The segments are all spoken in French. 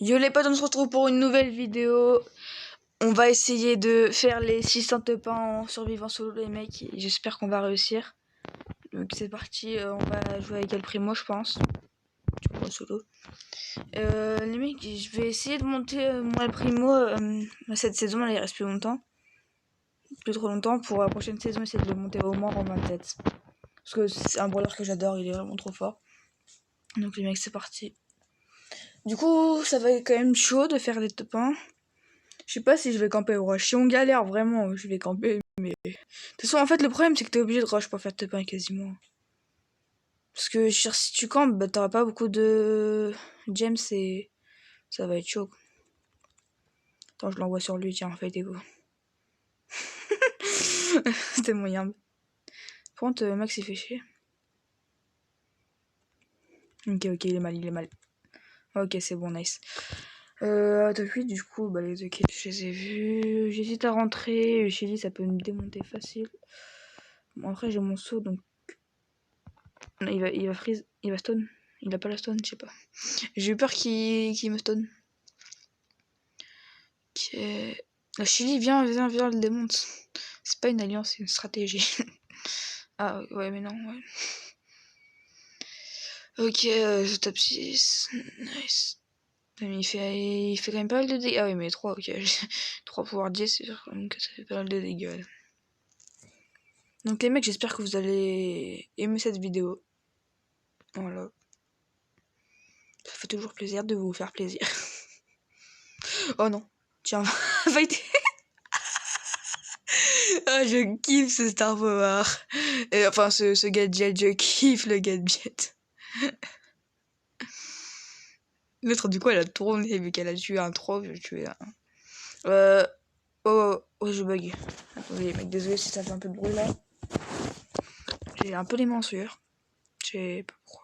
Yo les potes, on se retrouve pour une nouvelle vidéo. On va essayer de faire les 600 top 1 en survivant solo les mecs. J'espère qu'on va réussir. Donc c'est parti, on va jouer avec El Primo je pense. Du coup en solo. Les mecs, je vais essayer de monter mon El Primo cette saison, là, il reste plus longtemps. Plus trop longtemps. Pour la prochaine saison, essayer de le monter au moins en 20 têtes. Parce que c'est un brawler que j'adore, il est vraiment trop fort. Donc les mecs, c'est parti. Du coup, ça va être quand même chaud de faire les top 1. Je sais pas si je vais camper au rush. Si on galère vraiment, je vais camper. Mais de toute façon, en fait, le problème c'est que t'es obligé de rush pour faire top 1 quasiment. Parce que si tu campes, bah t'auras pas beaucoup de gems et ça va être chaud. Attends, je l'envoie sur lui, tiens, fais des go. C'était moyen. Par contre, Max il fait chier. Ok, il est mal, Ok, c'est bon, nice. Depuis, du coup, bah les deux kills, je les ai vus. J'hésite à rentrer. J'ai dit, ça peut me démonter facile. Bon, après, j'ai mon saut, donc. Il va freeze. Il va stun. Il a pas la stun, je sais pas. J'ai eu peur qu'il me stun. Ok. La Chili, viens, le démonte. C'est pas une alliance, c'est une stratégie. Ah, ouais, mais non, ouais. Ok, top 6. Nice. Mais il fait quand même pas mal de dégâts. Ah oui, mais 3, ok. 3 pouvoir 10, c'est sûr quand même que ça fait pas mal de dégâts. Donc les mecs, j'espère que vous allez aimer cette vidéo. Voilà. Ça fait toujours plaisir de vous faire plaisir. Oh non. Tiens, va être... Ah, je kiffe ce Star Power. Et, enfin, ce gadget, je kiffe le gadget. L'autre, du coup, elle a tourné, vu qu'elle a tué un troll, je tué un... Oh, je bug. Attendez, mec, désolé si ça fait un peu de bruit, là. J'ai un peu les mains en sueur. Je sais pas pourquoi.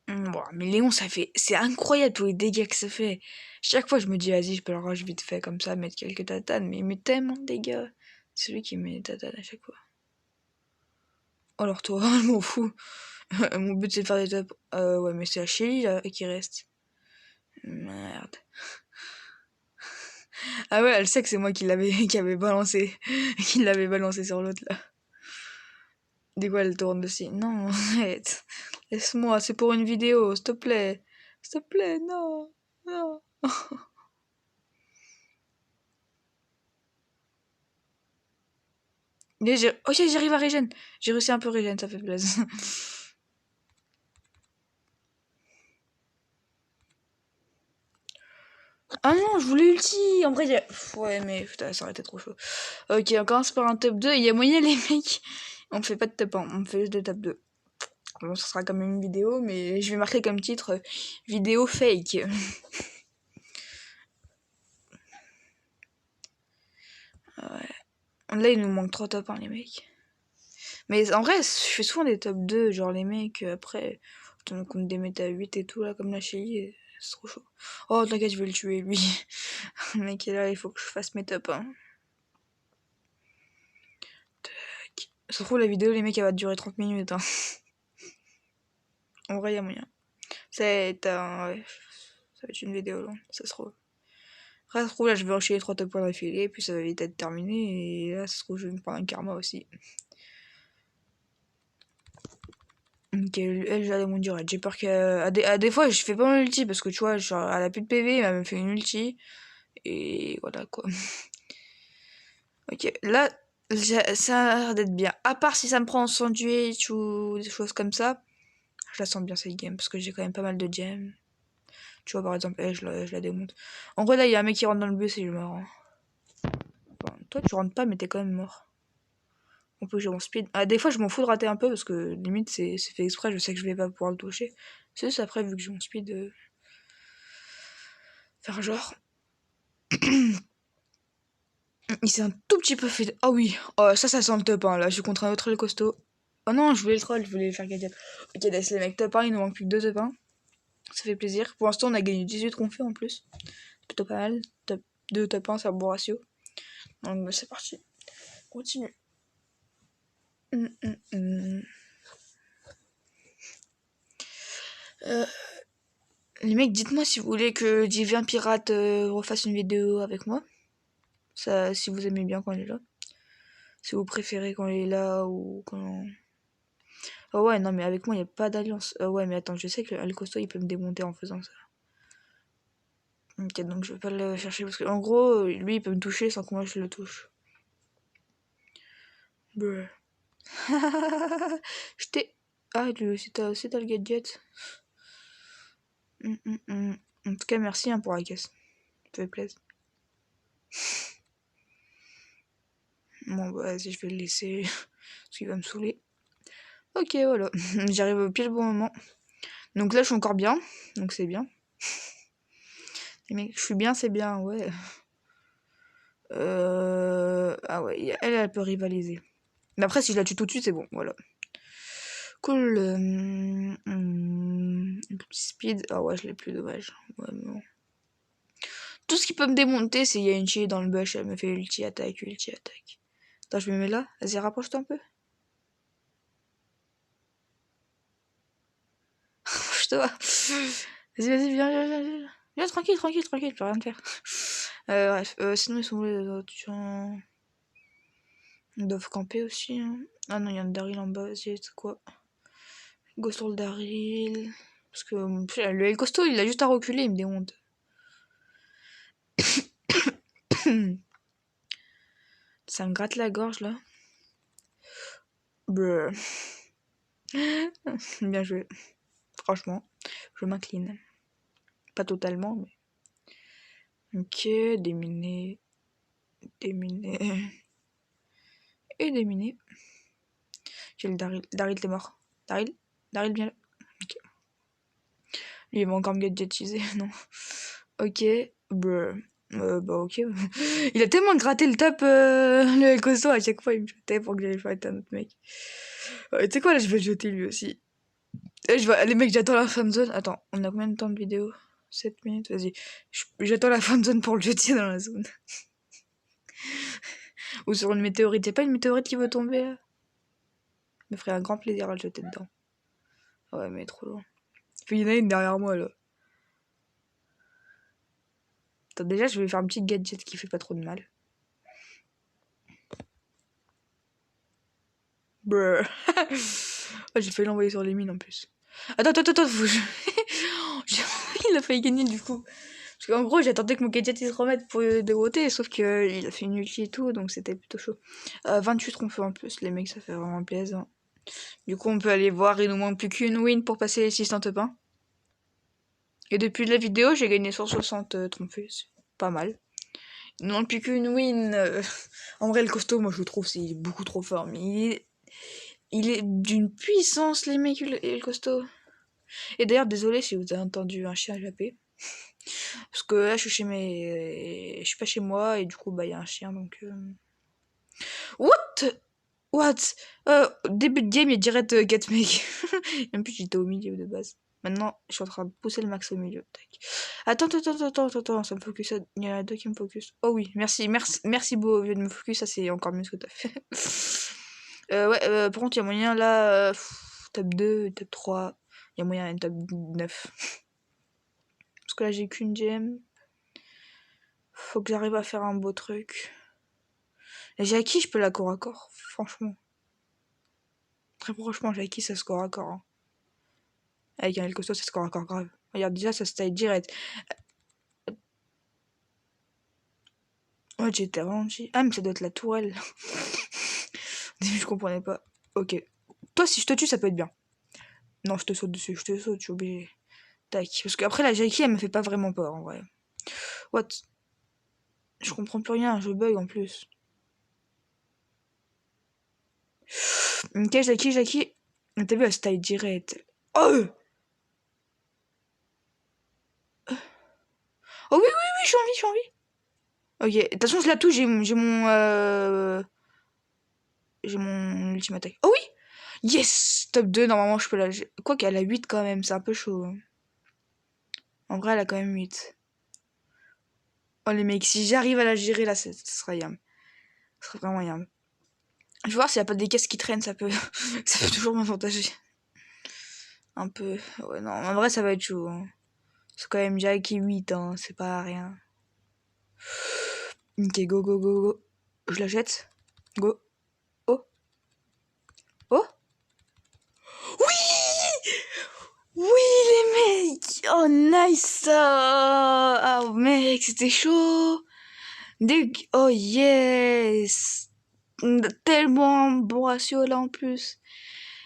Bon, mais Léon, ça fait... C'est incroyable tous les dégâts que ça fait. Chaque fois, je me dis, vas-y, je peux le rush vite fait comme ça, mettre quelques tatanes, mais il met tellement de dégâts. C'est lui qui met les tatanes à chaque fois. Oh, alors toi, je m'en fous. Mon but, c'est de faire des tops. Ouais, mais c'est la Shelly, là, qui reste. Merde. Ah ouais, elle sait que c'est moi qui l'avais balancé. Qui l'avait balancé sur l'autre, là. Du coup, elle tourne aussi. Non, arrête. Laisse-moi, c'est pour une vidéo, s'il te plaît. S'il te plaît, non. Non. Ok, j'arrive à régène. J'ai réussi un peu régène, ça fait plaisir. Ah non, je voulais ulti. En vrai, ouais, mais putain, ça aurait été trop chaud. Ok, on commence par un top 2. Il y a moyen, les mecs. On fait pas de top 1, on fait juste des top 2. Bon, ça sera quand même une vidéo, mais je vais marquer comme titre vidéo fake. Ouais. Là, il nous manque 3 top 1, les mecs. Mais en vrai, je fais souvent des top 2, genre les mecs, après, on compte des méta 8 et tout, là, comme la Shelly, c'est trop chaud. Oh, t'inquiète, je vais le tuer, lui. Le mec est là, il faut que je fasse mes top 1. Tac. Ça se trouve, la vidéo, les mecs, elle va durer 30 minutes, hein. En vrai, il y a moyen. Ouais, ça va être une vidéo longue, ça se trouve. Après, ça se trouve, là, je vais enchaîner 3 top 1 d'affilée, puis ça va vite être terminé, et là, ça se trouve, je vais me prendre un karma aussi. Ok, elle, j'ai mon durée. J'ai peur qu'à des fois, je fais pas mon ulti parce que tu vois, genre, elle a plus de PV, elle m'a fait une ulti. Et voilà quoi. Ok, là, ça a l'air d'être bien. À part si ça me prend en sandwich ou des choses comme ça, je la sens bien cette game parce que j'ai quand même pas mal de gems. Tu vois, par exemple, elle, je la démonte. En vrai, là, il y a un mec qui rentre dans le bus et je meurs. Hein. Enfin, toi, tu rentres pas, mais t'es quand même mort. On peut jouer mon speed. Ah, des fois, je m'en fous de rater un peu parce que limite, c'est fait exprès, je sais que je vais pas pouvoir le toucher. C'est juste après, vu que j'ai mon speed, faire genre. Il s'est un tout petit peu fait. Oh oui, oh, ça sent le top 1 là. Je suis contre un autre troll costaud. Oh non, je voulais le troll, je voulais faire gadget. Ok, laisse les mecs top 1, il nous manque plus que 2 top 1. Ça fait plaisir. Pour l'instant, on a gagné 18 confés en plus. C'est plutôt pas mal. Top 2 top 1, c'est un bon ratio. Donc, c'est parti. Continue. Les mecs, dites-moi si vous voulez que Divin Pirate refasse une vidéo avec moi. Ça, si vous aimez bien quand il est là. Si vous préférez quand il est là ou quand... Oh ouais, non mais avec moi il n'y a pas d'alliance. Ouais mais attends, je sais que le costaud il peut me démonter en faisant ça. Ok, donc je vais pas le chercher parce que en gros, lui il peut me toucher sans que moi je le touche. Bruh. Je t'ai... Ah, lui aussi t'as le gadget. En tout cas, merci pour la caisse. Ça fait plaisir. Bon, bah, vas-y, je vais le laisser. Parce qu'il va me saouler. Ok, voilà. J'arrive au pile bon moment. Donc là, je suis encore bien. Donc c'est bien. Les mecs, je suis bien, c'est bien, ouais. Ah ouais, elle peut rivaliser. Mais après, si je la tue tout de suite, c'est bon, voilà. Cool. Speed. Ah ouais, je l'ai plus, dommage. Ouais, non. Tout ce qui peut me démonter, c'est Yanchi dans le bush, elle me fait ulti attaque, ulti attaque. Attends, je me mets là. Vas-y, rapproche-toi un peu. Je te vois. Vas-y, vas-y, viens. Viens, tranquille, je peux rien te faire. Bref, sinon ils sont où les autres? Ils doivent camper aussi. Hein. Ah non, il y a un Daryl en bas, vas-y, c'est quoi? Go sur le Daryl. Parce que le El Costo, il a juste à reculer, il me démonte. Ça me gratte la gorge là. Brr. Bien joué. Franchement, je m'incline. Pas totalement, mais. Ok, déminé. Déminé. Et déminé. J'ai le Daryl. Daryl, t'es mort. Daryl, viens là. Ok. Lui, il va encore me gadgetiser, non. Ok. Brr. Bah ok. Il a tellement gratté le top, le costaud, à chaque fois il me jetait pour que j'aille fight un autre mec. Tu sais quoi, là je vais le jeter lui aussi. Je vois, les mecs, j'attends la fan zone. Attends, on a combien de temps de vidéo? 7 minutes, vas-y. J'attends la fan zone pour le jeter dans la zone. Ou sur une météorite. Y'a pas une météorite qui veut tomber là? Me ferait un grand plaisir à le jeter dedans. Ouais, mais trop loin. Il y en a une derrière moi là. Attends, déjà, je vais faire un petit gadget qui fait pas trop de mal. Brrr. Oh, j'ai failli l'envoyer sur les mines en plus. Attends, il a failli gagner du coup. Parce qu'en gros, j'attendais que mon gadget il se remette pour déroter, sauf qu'il a fait une ulti et tout, donc c'était plutôt chaud. 28 ronfeux en plus, les mecs, ça fait vraiment plaisir. Du coup, on peut aller voir, il nous manque plus qu'une win pour passer les 600 pains. Et depuis la vidéo, j'ai gagné 160 trophées, c'est pas mal. Il nous manque plus qu'une win. En vrai, le costaud, moi je le trouve, c'est beaucoup trop fort, mais il est d'une puissance, les mecs, le costaud. Et d'ailleurs, désolé si vous avez entendu un chien japper. Parce que là, je suis pas chez moi, et du coup, bah, il y a un chien, donc... What? Début de game, il y a direct get mec. En plus, j'étais au milieu de base. Maintenant, je suis en train de pousser le max au milieu. Tac. Attends, ça me focus. Il y en a deux qui me focus. Oh oui, merci beau au lieu de me focus, ça c'est encore mieux ce que t'as fait. Ouais, par contre, il y a moyen là, top 2, top 3, il y a moyen un top 9. Parce que là, j'ai qu'une gemme. Faut que j'arrive à faire un beau truc. Et Jackie, je peux la corps à corps, franchement. Très franchement, Jackie, ça score à corps. Hein. Avec un El Costaud, ça score encore grave. Regarde, déjà, ça se taille direct. Ouais, j'étais ralenti. Ah, mais ça doit être la tourelle. Au début, je comprenais pas. Ok. Toi, si je te tue, ça peut être bien. Non, je te saute dessus, je suis obligé. Tac. Parce qu'après, la Jackie, elle me fait pas vraiment peur, en vrai. What? Je comprends plus rien, je bug en plus. Ok, Jackie. T'as vu, elle se taille direct. Oh! Oh oui, je suis en vie. Ok, de toute façon, je la touche, j'ai mon ultime attaque. Oh oui! Yes! Top 2, normalement, je peux la... Quoi qu'elle a 8 quand même, c'est un peu chaud. Hein. En vrai, elle a quand même 8. Oh les mecs, si j'arrive à la gérer là, ce sera yam. Ce sera vraiment yam. Je vais voir s'il n'y a pas des caisses qui traînent, ça peut, ça peut toujours m'avantager. Un peu. Ouais, non, en vrai, ça va être chaud. Hein. C'est quand même Jackie 8, hein, c'est pas rien. Ok, go, go, go, go. Je la jette. Go. Oh. Oh. Oui! Oui, les mecs! Oh, nice! Oh, mec, c'était chaud! Oh, yes! Tellement bon ratio là en plus.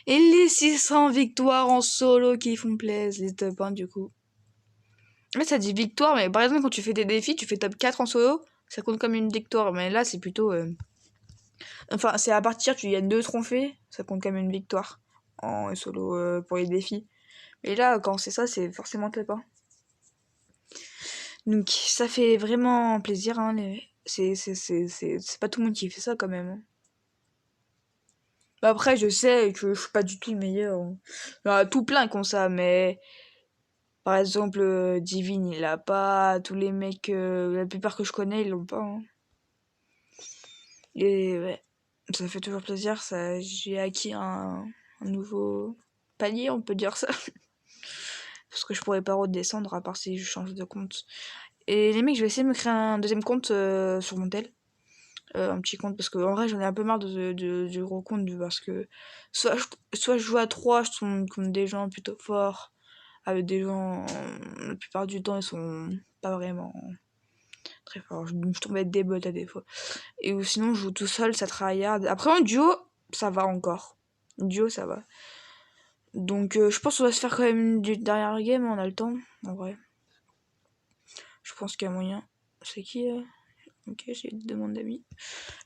Et les 600 victoires en solo qui font plaisir, les top 1 du coup. Là, ça dit victoire, mais par exemple, quand tu fais des défis, tu fais top 4 en solo, ça compte comme une victoire. Mais là, c'est plutôt. Enfin, c'est à partir, tu gagnes 2 trophées, ça compte comme une victoire en solo pour les défis. Mais là, quand c'est ça, c'est forcément top 1. Donc, ça fait vraiment plaisir. Hein, c'est pas tout le monde qui fait ça quand même. Hein. Bah après, je sais que je suis pas du tout le meilleur. Hein. Il y en a tout plein comme ça, mais. Par exemple, Divine, il l'a pas. Tous les mecs, la plupart que je connais, ils l'ont pas. Hein. Et ouais, ça fait toujours plaisir. Ça, j'ai acquis un nouveau palier, on peut dire ça. Parce que je pourrais pas redescendre à part si je change de compte. Et les mecs, je vais essayer de me créer un deuxième compte sur mon tel. Un petit compte, parce que en vrai, j'en ai un peu marre du gros compte. Parce que soit je joue à 3, je tombe contre des gens plutôt forts. Avec des gens, la plupart du temps, ils sont pas vraiment très forts. Je tombe avec des bots à des fois. Et sinon, je joue tout seul, ça tryhard. Après, en duo, ça va encore. Duo, ça va. Donc, je pense qu'on va se faire quand même du dernier game, on a le temps, en vrai. Je pense qu'il y a moyen. C'est qui Ok, j'ai une demande d'amis.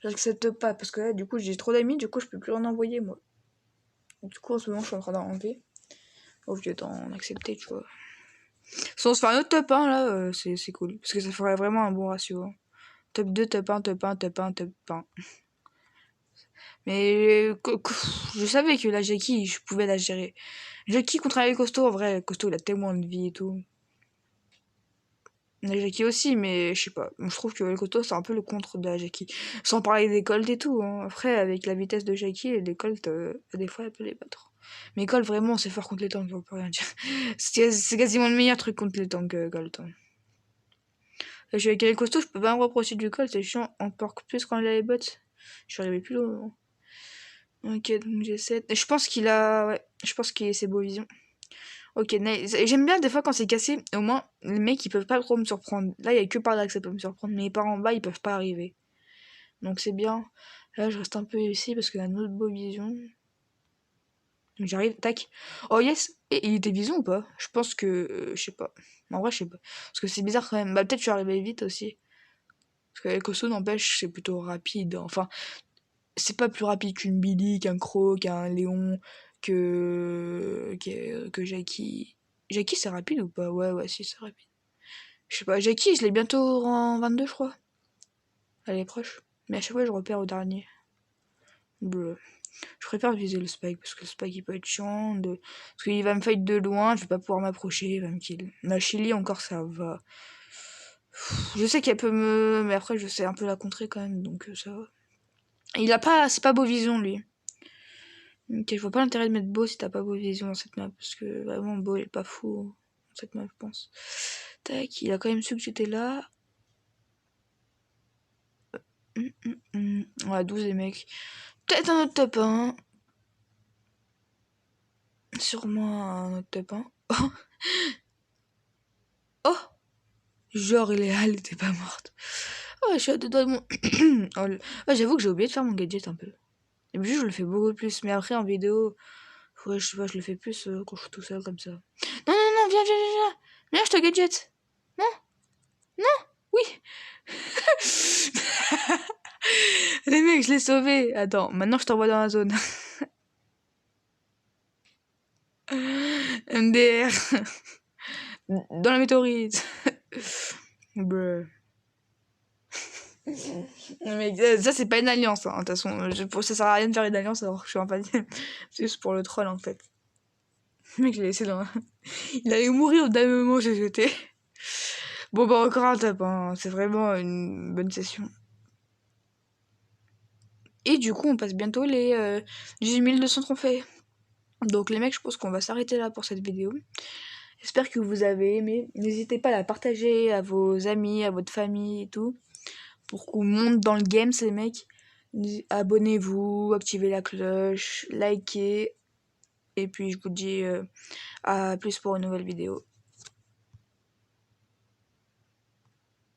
J'accepte pas, parce que là, du coup, j'ai trop d'amis, du coup, je peux plus en envoyer, moi. Du coup, en ce moment, je suis en train d'en enlever. Au lieu d'en accepter, tu vois. Si on se fait un autre top 1, là, c'est cool. Parce que ça ferait vraiment un bon ratio. Hein. Top 2, top 1, top 1, top 1, top 1. Mais je savais que la Jackie, je pouvais la gérer. Jackie contre un costaud, en vrai, costaud, il a tellement de vie et tout. La Jackie aussi, mais je sais pas. Je trouve que le costaud, c'est un peu le contre de la Jackie. Sans parler des colts et tout. Hein. Après, avec la vitesse de Jackie, les colts, des fois, elle peut les battre. Mais Colt, vraiment, c'est fort contre les tanks, on peut rien dire. C'est quasiment le meilleur truc contre les tanks, Colt. Hein. Je suis avec les costauds, je peux pas me reprocher du Colt, c'est chiant, encore plus quand il a les bots. Je suis arrivé plus loin. Ok, donc j'ai 7. Je pense qu'il a. Ouais, je pense qu'il a ses beaux visions. Ok, nice. J'aime bien des fois quand c'est cassé, au moins les mecs ils peuvent pas trop me surprendre. Là, il y a que par là que ça peut me surprendre, mais par en bas ils peuvent pas arriver. Donc c'est bien. Là, je reste un peu ici parce qu'il a une autre beau vision. Donc j'arrive, tac. Oh yes! Et il était vision ou pas? Je pense que. Je sais pas. En vrai, je sais pas. Parce que c'est bizarre quand même. Bah, peut-être que je suis arrivé vite aussi. Parce que Koso, n'empêche, c'est plutôt rapide. Enfin, c'est pas plus rapide qu'une Billy, qu'un Croc, qu'un Léon, que Jackie. Jackie, c'est rapide ou pas? Ouais, si, c'est rapide. Je sais pas, Jackie, je l'ai bientôt en 22, je crois. Elle est proche. Mais à chaque fois, je repère au dernier. Bleu. Je préfère viser le spike, parce que le spike, il peut être chiant. Parce qu'il va me fight de loin, je vais pas pouvoir m'approcher, il va me kill. La Chili, encore, ça va. Je sais qu'elle peut me... Mais après, je sais un peu la contrer quand même, donc ça va. Il a pas... C'est pas beau vision, lui. Ok, je vois pas l'intérêt de mettre beau si t'as pas beau vision dans cette map, parce que vraiment, beau, il est pas fou dans cette map, je pense. Tac, il a quand même su que j'étais là. Ouais, 12 les mecs. Peut-être un autre top 1. Sûrement un autre top 1. Oh! Genre, elle était pas morte. Oh, je suis à deux doigts de mon... oh, j'avoue que j'ai oublié de faire mon gadget un peu. Et puis, je le fais beaucoup plus. Mais après, en vidéo, ouais, je sais pas, je le fais plus quand je suis tout seul comme ça. Non, viens. Viens, je te gadget. Non, oui. Les mecs, je l'ai sauvé. Attends, maintenant, je t'envoie dans la zone. MDR. Dans la météorite. Bruh. Mais ça, c'est pas une alliance, hein. De toute façon, ça sert à rien de faire une alliance alors que je suis en panier. C'est juste pour le troll, en fait. Le mec, je l'ai laissé dans... Il allait mourir au dernier moment, j'ai jeté. Bon, bah, encore un top, hein. C'est vraiment une bonne session. Et du coup, on passe bientôt les 18 200 trophées. Donc les mecs, je pense qu'on va s'arrêter là pour cette vidéo. J'espère que vous avez aimé. N'hésitez pas à la partager à vos amis, à votre famille et tout. Pour qu'on monte dans le game, ces mecs. Abonnez-vous, activez la cloche, likez. Et puis je vous dis à plus pour une nouvelle vidéo.